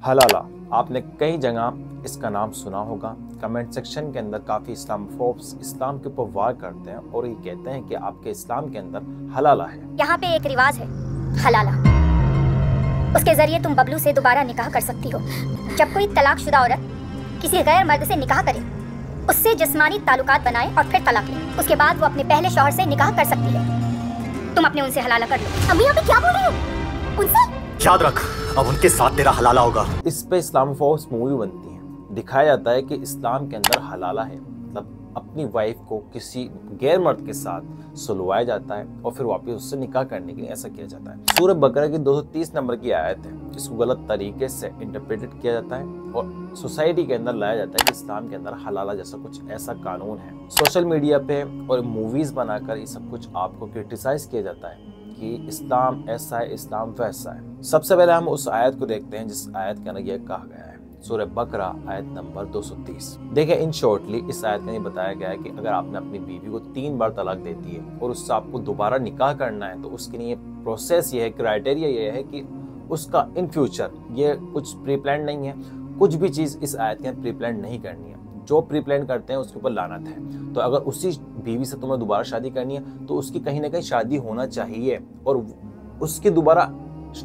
حلالہ، آپ نے کئی جگہ اس کا نام سنا ہوگا۔ کمنٹ سیکشن کے اندر کافی اسلام فوبس اسلام کے اوپر وار کرتے ہیں اور یہ کہتے ہیں کہ آپ کے اسلام کے اندر حلالہ ہے۔ یہاں پہ ایک رواج ہے، حلالہ، اس کے ذریعے تم ببلو سے دوبارہ نکاح کر سکتی ہو۔ جب کوئی طلاق شدہ عورت کسی غیر مرد سے نکاح کرے، اس سے جسمانی تعلقات بنائے اور پھر طلاق لے، اس کے بعد وہ اپنے پہلے شوہر سے نکاح کر سکتی ہے۔ تم اپنے ان سے حلالہ کر لو۔ امی آپ کیا بول رہی ہو؟ ان سے یاد رکھ، اب ان کے ساتھ تیرا حلالہ ہوگا۔ اس پہ اسلام فوبس مووی بنتی ہیں، دکھایا جاتا ہے کہ اسلام کے اندر حلالہ ہے، مطلب اپنی وائف کو کسی غیر مرد کے ساتھ سلوایا جاتا ہے اور پھر واپس اس سے نکاح کرنے کے لیے ایسا کیا جاتا ہے۔ سورہ بقرہ کی 230 نمبر کی آیت ہے، اس کو غلط طریقے سے انٹرپریٹ کیا جاتا ہے اور سوسائٹی کے اندر لایا جاتا ہے کہ اسلام کے اندر حلالہ جیسا کچھ ایسا قانون ہے۔ سوشل میڈیا پہ اور موویز بنا کر یہ سب کچھ آپ کو کرٹیسائز کیا جاتا ہے کہ اسلام ایسا ہے، اسلام ویسا ہے۔ سب سے پہلے ہم اس آیت کو دیکھتے ہیں جس آیت کے اندر یہ کہا گیا ہے، سورہ بقرہ آیت نمبر 230۔ دیکھیں ان شارٹلی اس آیت میں یہ بتایا گیا ہے کہ اگر آپ نے اپنی بیوی کو 3 بار طلاق دے دی ہے اور اس سے آپ کو دوبارہ نکاح کرنا ہے تو اس کے لیے پروسیس یہ ہے، کرائٹیریا یہ ہے کہ اس کا ان فیوچر یہ کچھ پری پلان نہیں ہے، کچھ بھی چیز اس آیت کے اندر پری پلان نہیں کرنی ہے۔ جو پری پلان کرتے ہیں اس کے اوپر لعنت ہے۔ تو اگر اسی بیوی سے تمہیں دوبارہ شادی کرنی ہے تو اس کی کہیں نہ کہیں شادی ہونا چاہیے اور اس کی دوبارہ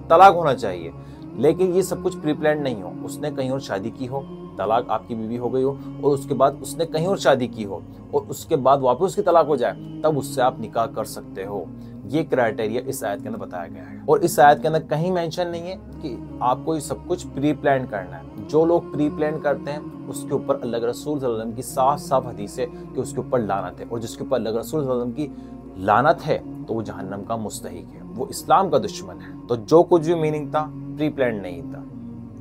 طلاق ہونا چاہیے، لیکن یہ سب کچھ پری پلان نہیں ہو۔ اس نے کہیں اور شادی کی ہو، طلاق آپ کی بیوی ہو گئی ہو، اور اس کے بعد اس نے کہیں اور شادی کی ہو اور اس کے بعد واپس اس کی طلاق ہو جائے، تب اس سے آپ نکاح کر سکتے ہو۔ یہ کرائٹیریا اس آیت کے اندر بتایا گیا ہے اور اس آیت کے اندر کہیں مینشن نہیں ہے کہ آپ کو یہ سب کچھ پری پلان کرنا ہے۔ جو لوگ پری پلان کرتے ہیں اس کے اوپر اللہ کے رسول صلی اللہ علیہ وسلم کی صاف صاف حدیث ہے کہ اس کے اوپر لعنت ہے، اور جس کے اوپر اللہ کے رسول صلی اللہ علیہ وسلم کی لعنت ہے تو وہ جہنم کا مستحق ہے، وہ اسلام کا دشمن ہے۔ تو جو کچھ بھی میننگ تھا پری پلان نہیں تھا،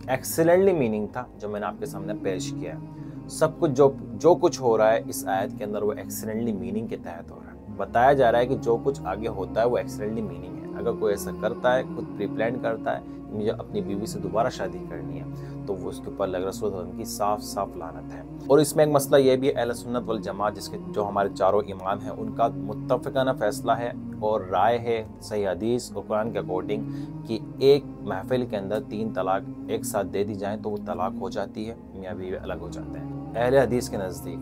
ایکسیلنٹلی میننگ تھا جو میں نے آپ کے سامنے پیش کیا ہے۔ سب کچھ جو کچھ ہو رہا ہے اس آیت کے اندر وہ ایکسیلنٹلی میننگ کے تحت ہو رہا ہے۔ بتایا جا رہا ہے کہ جو کچھ آگے ہوتا ہے وہ ایکسیلنٹلی میننگ ہے۔ اگر کوئی ایسا کرتا ہے، خود پری پلان کرتا ہے کہ مجھے اپنی بیوی سے دوبارہ شادی کرنی ہے، تو وہ اس کے اوپر اللہ کے رسول صلی اللہ علیہ وسلم کی صاف صاف لعنت ہے۔ اور اس میں ایک مسئلہ یہ بھی ہے، اہل سنت والجماعت جس کے جو ہمارے چاروں امام ہیں ان کا متفقانہ فیصلہ ہے اور رائے ہے صحیح حدیث اور قرآن کے اکارڈنگ کہ ایک محفل کے اندر 3 طلاق ایک ساتھ دے دی جائیں تو وہ طلاق ہو جاتی ہے، میاں بیوی الگ ہو جاتے ہیں۔ اہل حدیث کے نزدیک،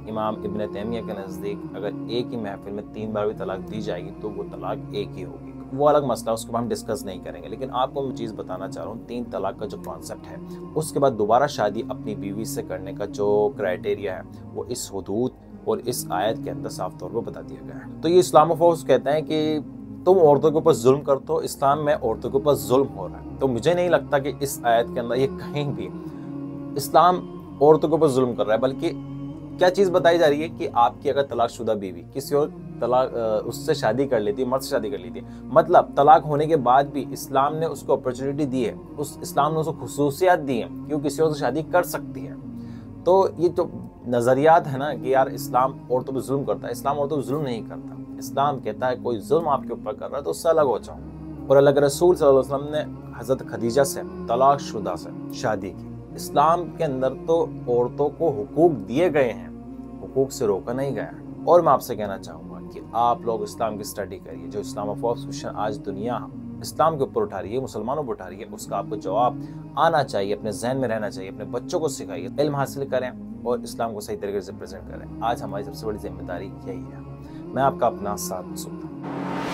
امام ابن تیمیہ کے نزدیک، اگر ایک ہی محفل میں 3 بار بھی طلاق دی جائے گی تو وہ طلاق ایک ہی ہوگی۔ وہ الگ مسئلہ، اس کو ہم ڈسکس نہیں کریں گے، لیکن آپ کو میں چیز بتانا چاہ رہا ہوں، 3 طلاق کا جو کانسیپٹ ہے، اس کے بعد دوبارہ شادی اپنی بیوی سے کرنے کا جو کرائٹیریا ہے وہ اس حدود اور اس آیت کے اندر صاف طور پر بتا دیا گیا ہے۔ تو یہ اسلام فوبس کہتے ہیں کہ تم عورتوں کے اوپر ظلم کرتے ہو، اسلام میں عورتوں کے اوپر ظلم ہو رہا ہے۔ تو مجھے نہیں لگتا کہ اس آیت کے اندر یہ کہیں بھی اسلام عورتوں کے اوپر ظلم کر رہا ہے، بلکہ کیا چیز بتائی جا رہی ہے کہ آپ کی اگر طلاق شدہ بیوی کسی اور اس سے شادی کر لیتی ہے، مرد سے شادی کر لیتی ہے، مطلب طلاق ہونے کے بعد بھی اسلام نے اس کو اپرچونٹی دی ہے، اسلام نے اس کو خصوصیات دی ہیں کہ وہ کسی اور سے شادی کر سکتی ہے۔ تو یہ جو نظریات ہے نا کہ یار اسلام عورتوں پہ ظلم کرتا ہے، اسلام عورتوں پہ ظلم نہیں کرتا۔ اسلام کہتا ہے کوئی ظلم آپ کے اوپر کر رہا ہے تو اس سے الگ ہو جاؤ۔ اور اللہ کے رسول صلی اللہ علیہ وسلم نے حضرت خدیجہ سے طلاق شدہ سے شادی کی۔ اسلام کے اندر تو عورتوں کو حقوق دیے گئے ہیں، حقوق سے روکا نہیں گیا۔ اور میں آپ سے کہنا چاہوں گا کہ آپ لوگ اسلام کی اسٹڈی کریے۔ جو اسلام فوبس کوشچن آج دنیا اسلام کے اوپر اٹھا رہی ہے، مسلمانوں پر اٹھا رہی ہے، اس کا آپ کو جواب آنا چاہیے، اپنے ذہن میں رہنا چاہیے، اپنے بچوں کو سکھائیے، علم حاصل کریں اور اسلام کو صحیح طریقے سے پریزنٹ کریں۔ آج ہماری سب سے بڑی ذمہ داری یہی ہے۔ میں آپ کا اپنا ساتھ سنتا ہوں۔